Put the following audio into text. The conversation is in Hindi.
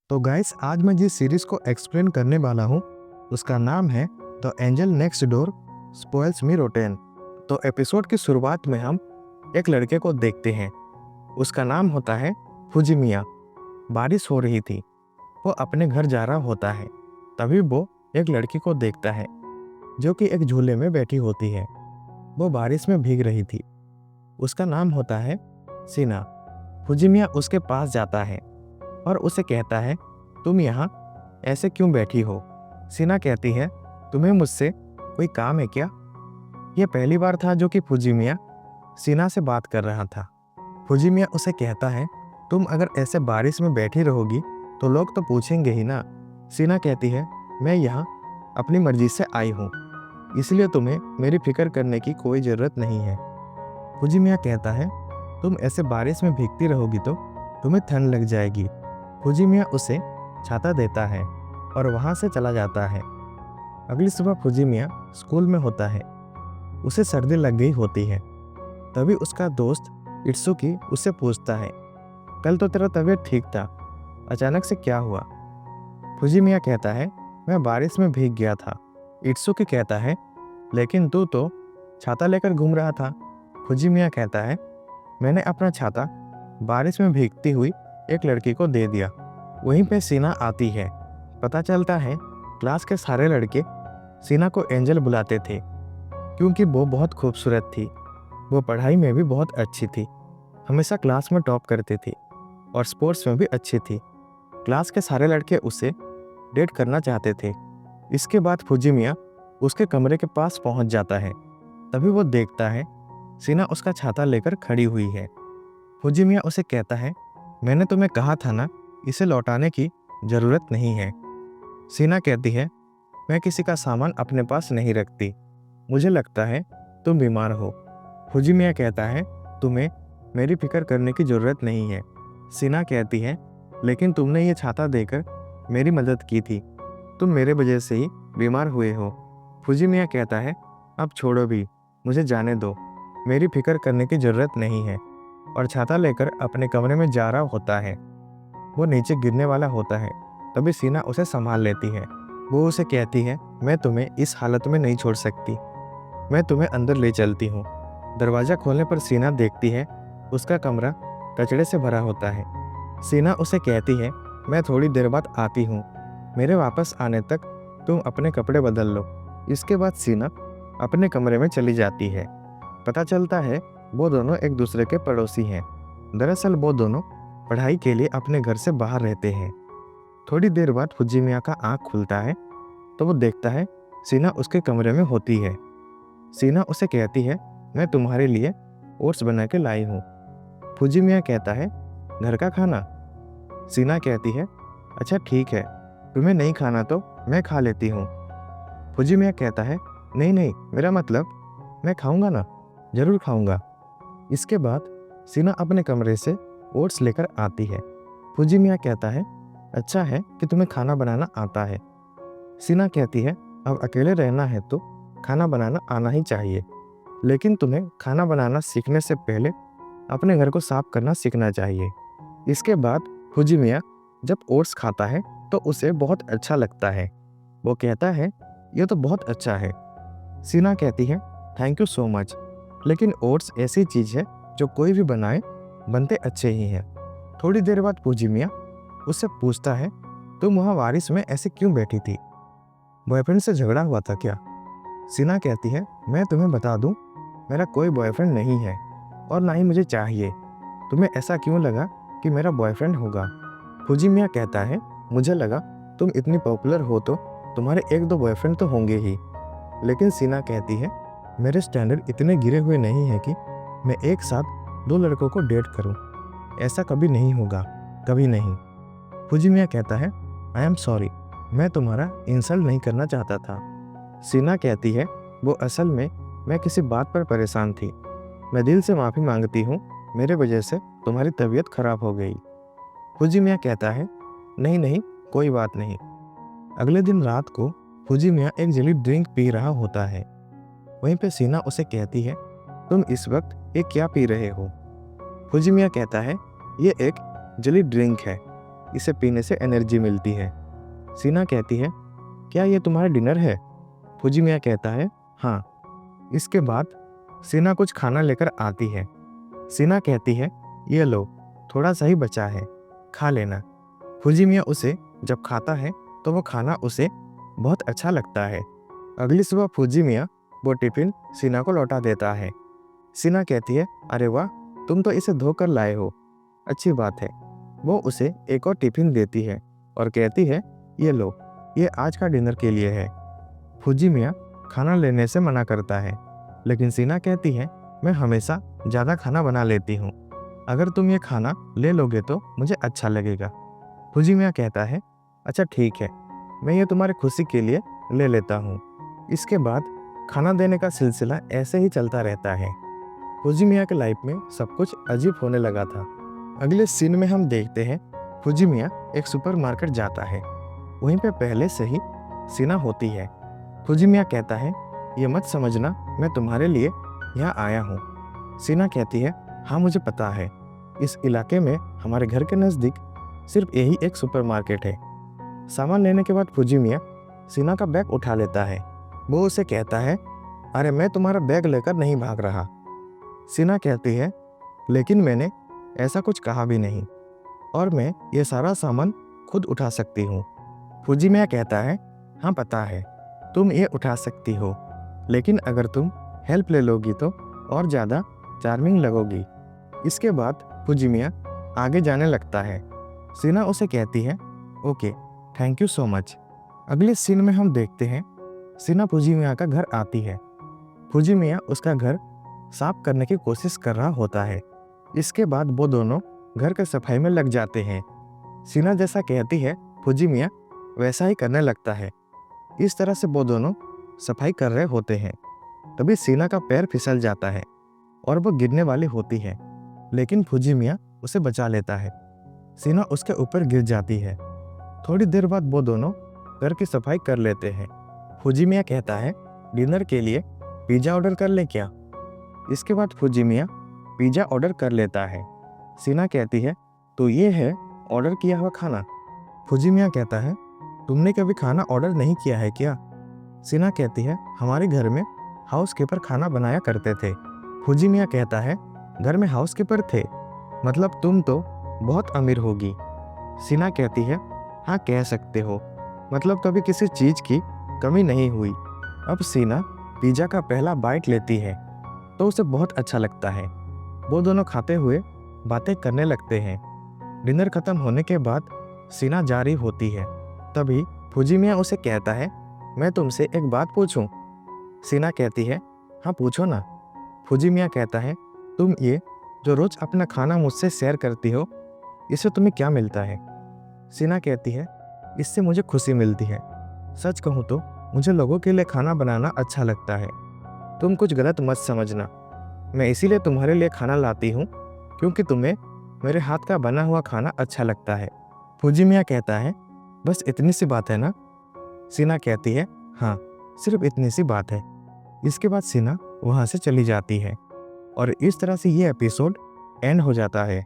तो गाइस आज मैं जिस सीरीज को एक्सप्लेन करने वाला हूँ उसका नाम है the angel next door spoils me rotten. तो एपिसोड की शुरुआत में हम एक लड़के को देखते हैं। उसका नाम होता है फुजिमिया। बारिश हो रही थी। वो अपने घर जा रहा होता है। तभी वो एक लड़की को देखता है जो कि एक झूले में बैठी होती है। वो बारिश में भीग रही थी। उसका नाम होता है सीना। फुजिमिया उसके पास जाता है और उसे कहता है, तुम यहाँ ऐसे क्यों बैठी हो? सीना कहती है, तुम्हें मुझसे कोई काम है क्या? यह पहली बार था जो कि फुजिमिया सीना से बात कर रहा था। फुजिमिया उसे कहता है, तुम अगर ऐसे बारिश में बैठी रहोगी तो लोग तो पूछेंगे ही ना। सीना कहती है, मैं यहाँ अपनी मर्जी से आई हूँ, इसलिए तुम्हें मेरी फिक्र करने की कोई ज़रूरत नहीं है। फुजिमिया कहता है, तुम ऐसे बारिश में भीगती रहोगी तो तुम्हें ठंड लग जाएगी। फुजिमिया उसे छाता देता है और वहाँ से चला जाता है। अगली सुबह फुजिमिया स्कूल में होता है। उसे सर्दी लग गई होती है। तभी उसका दोस्त इत्सुकी उससे पूछता है, कल तो तेरा तबीयत ठीक था, अचानक से क्या हुआ? फुजिमिया कहता है, मैं बारिश में भीग गया था। इत्सुकी कहता है, लेकिन तू तो छाता लेकर घूम रहा था। फुजिमिया कहता है, मैंने अपना छाता बारिश में भीगती हुई एक लड़की को दे दिया। वहीं पे सीना आती है। पता चलता है क्लास के सारे लड़के सीना को एंजल बुलाते थे क्योंकि वो बहुत खूबसूरत थी। वो पढ़ाई में भी बहुत अच्छी थी, हमेशा क्लास में टॉप करती थी और स्पोर्ट्स में भी अच्छी थी। क्लास के सारे लड़के उसे डेट करना चाहते थे। इसके बाद फुजिमिया उसके कमरे के पास पहुंच जाता है। तभी वो देखता है सीना उसका छाता लेकर खड़ी हुई है। फुजिमिया उसे कहता है, मैंने तुम्हें कहा था ना, इसे लौटाने की ज़रूरत नहीं है। सीना कहती है, मैं किसी का सामान अपने पास नहीं रखती, मुझे लगता है तुम बीमार हो। फुजिमिया कहता है, तुम्हें मेरी फिक्र करने की ज़रूरत नहीं है। सीना कहती है, लेकिन तुमने ये छाता देकर मेरी मदद की थी, तुम मेरे वजह से ही बीमार हुए हो। फुजिमिया कहता है, अब छोड़ो भी, मुझे जाने दो, मेरी फिक्र करने की ज़रूरत नहीं है, और छाता लेकर अपने कमरे में जा रहा होता है। वो नीचे गिरने वाला होता है। तभी सीना उसे संभाल लेती है। वो उसे कहती है, मैं तुम्हें इस हालत में नहीं छोड़ सकती, मैं तुम्हें अंदर ले चलती हूँ। दरवाज़ा खोलने पर सीना देखती है उसका कमरा कचड़े से भरा होता है। सीना उसे कहती है, मैं थोड़ी देर बाद आती हूँ, मेरे वापस आने तक तुम अपने कपड़े बदल लो। इसके बाद सीना अपने कमरे में चली जाती है। पता चलता है वो दोनों एक दूसरे के पड़ोसी हैं। दरअसल वो दोनों पढ़ाई के लिए अपने घर से बाहर रहते हैं। थोड़ी देर बाद फुजिमिया का आँख खुलता है तो वो देखता है सीना उसके कमरे में होती है। सीना उसे कहती है, मैं तुम्हारे लिए ओट्स बना के लाई हूँ। फुजिमिया कहता है, घर का खाना? सीना कहती है, अच्छा ठीक है, तुम्हें नहीं खाना तो मैं खा लेती हूँ। फुजिमिया कहता है, नहीं नहीं, मेरा मतलब मैं खाऊंगा ना, जरूर खाऊंगा। इसके बाद सीना अपने कमरे से ओट्स लेकर आती है। फुजिमिया कहता है, अच्छा है कि तुम्हें खाना बनाना आता है। सीना कहती है, अब अकेले रहना है तो खाना बनाना आना ही चाहिए, लेकिन तुम्हें खाना बनाना सीखने से पहले अपने घर को साफ करना सीखना चाहिए। इसके बाद फुजिमिया जब ओट्स खाता है तो उसे बहुत अच्छा लगता है। वो कहता है, यह तो बहुत अच्छा है। सीना कहती है, थैंक यू सो मच, लेकिन ओट्स ऐसी चीज़ है जो कोई भी बनाए बनते अच्छे ही हैं। थोड़ी देर बाद फुजिमिया उससे पूछता है, तुम वहाँ बारिश में ऐसे क्यों बैठी थी? बॉयफ्रेंड से झगड़ा हुआ था क्या? सीना कहती है, मैं तुम्हें बता दूं, मेरा कोई बॉयफ्रेंड नहीं है और ना ही मुझे चाहिए। तुम्हें ऐसा क्यों लगा कि मेरा बॉयफ्रेंड होगा? फुजिमिया कहता है, मुझे लगा तुम इतनी पॉपुलर हो तो तुम्हारे एक दो बॉयफ्रेंड तो होंगे ही। लेकिन सीना कहती है, मेरे स्टैंडर्ड इतने गिरे हुए नहीं है कि मैं एक साथ दो लड़कों को डेट करूं। ऐसा कभी नहीं होगा, कभी नहीं। फुजिमिया कहता है, आई एम सॉरी, मैं तुम्हारा इंसल्ट नहीं करना चाहता था। सीना कहती है, वो असल में मैं किसी बात पर परेशान थी, मैं दिल से माफ़ी मांगती हूँ, मेरे वजह से तुम्हारी तबीयत खराब हो गई। फुजिमिया कहता है, नहीं नहीं, कोई बात नहीं। अगले दिन रात को फुजिमिया एक जली ड्रिंक पी रहा होता है। वहीं पे सीना उसे कहती है, तुम इस वक्त ये क्या पी रहे हो? फुजिमिया कहता है, ये एक जली ड्रिंक है, इसे पीने से एनर्जी मिलती है। सीना कहती है, क्या ये तुम्हारा डिनर है? फुजिमिया कहता है, हाँ। इसके बाद सीना कुछ खाना लेकर आती है। सीना कहती है, ये लो, थोड़ा सा ही बचा है, खा लेना। फुजिमिया उसे जब खाता है तो वो खाना उसे बहुत अच्छा लगता है। अगली सुबह फुजिमिया वो टिफिन सीना को लौटा देता है। सीना कहती है, अरे वाह, तुम तो इसे धोकर लाए हो, अच्छी बात है। वो उसे एक और टिफिन देती है और कहती है, ये लो, ये आज का डिनर के लिए है। फुजिमिया खाना लेने से मना करता है, लेकिन सीना कहती है, मैं हमेशा ज़्यादा खाना बना लेती हूँ, अगर तुम ये खाना ले लोगे तो मुझे अच्छा लगेगा। फुजिमिया कहता है, अच्छा ठीक है, मैं ये तुम्हारी खुशी के लिए ले लेता हूँ। इसके बाद खाना देने का सिलसिला ऐसे ही चलता रहता है। फुजिमिया के लाइफ में सब कुछ अजीब होने लगा था। अगले सीन में हम देखते हैं फुजिमिया एक सुपरमार्केट जाता है। वहीं पे पहले से ही सीना होती है। फुजिमिया कहता है, ये मत समझना मैं तुम्हारे लिए यहाँ आया हूँ। सीना कहती है, हाँ मुझे पता है, इस इलाके में हमारे घर के नज़दीक सिर्फ यही एक सुपरमार्केट है। सामान लेने के बाद फुजिमिया सीना का बैग उठा लेता है। वो उसे कहता है, अरे मैं तुम्हारा बैग लेकर नहीं भाग रहा। सीना कहती है, लेकिन मैंने ऐसा कुछ कहा भी नहीं, और मैं ये सारा सामान खुद उठा सकती हूँ। फुजिमिया कहता है, हाँ पता है, तुम ये उठा सकती हो, लेकिन अगर तुम हेल्प ले लोगी तो और ज़्यादा चार्मिंग लगोगी। इसके बाद फुजिमिया आगे जाने लगता है। सीना उसे कहती है, okay, thank you so much. अगले सीन में हम देखते हैं सीना फुजिमिया का घर आती है। फुजिमिया उसका घर साफ करने की कोशिश कर रहा होता है। इसके बाद वो दोनों घर के सफाई में लग जाते हैं। सीना जैसा कहती है फुजिमिया वैसा ही करने लगता है। इस तरह से वो दोनों सफाई कर रहे होते हैं। तभी सीना का पैर फिसल जाता है और वो गिरने वाली होती है, लेकिन फुजिमिया उसे बचा लेता है। सीना उसके ऊपर गिर जाती है। थोड़ी देर बाद वो दोनों घर की सफाई कर लेते हैं। फुजिमिया कहता है, डिनर के लिए पिज़्ज़ा ऑर्डर कर ले क्या? इसके बाद फुजिमिया पिज़्ज़ा ऑर्डर कर लेता है। सीना कहती है, तो ये है ऑर्डर किया हुआ खाना। फुजिमिया कहता है, तुमने कभी खाना ऑर्डर नहीं किया है क्या? सीना कहती है, हमारे घर में हाउसकीपर खाना बनाया करते थे। फुजिमिया कहता है, घर में हाउसकीपर थे? मतलब तुम तो बहुत अमीर होगी। सीना कहती है, हाँ कह सकते हो, मतलब कभी किसी चीज़ की कमी नहीं हुई। अब सीना पिज़्ज़ा का पहला बाइट लेती है तो उसे बहुत अच्छा लगता है। वो दोनों खाते हुए बातें करने लगते हैं। डिनर खत्म होने के बाद सीना जा रही होती है। तभी फुजिमिया उसे कहता है, मैं तुमसे एक बात पूछूं? सीना कहती है, हाँ पूछो ना। फुजिमिया कहता है, तुम ये जो रोज़ अपना खाना मुझसे शेयर करती हो, इससे तुम्हें क्या मिलता है? सीना कहती है, इससे मुझे खुशी मिलती है। सच कहूँ तो मुझे लोगों के लिए खाना बनाना अच्छा लगता है। तुम कुछ गलत मत समझना, मैं इसीलिए तुम्हारे लिए खाना लाती हूँ क्योंकि तुम्हें मेरे हाथ का बना हुआ खाना अच्छा लगता है। फुजिमिया कहता है, बस इतनी सी बात है ना? सीना कहती है, हाँ सिर्फ इतनी सी बात है। इसके बाद सीना वहाँ से चली जाती है और इस तरह से ये एपिसोड एंड हो जाता है।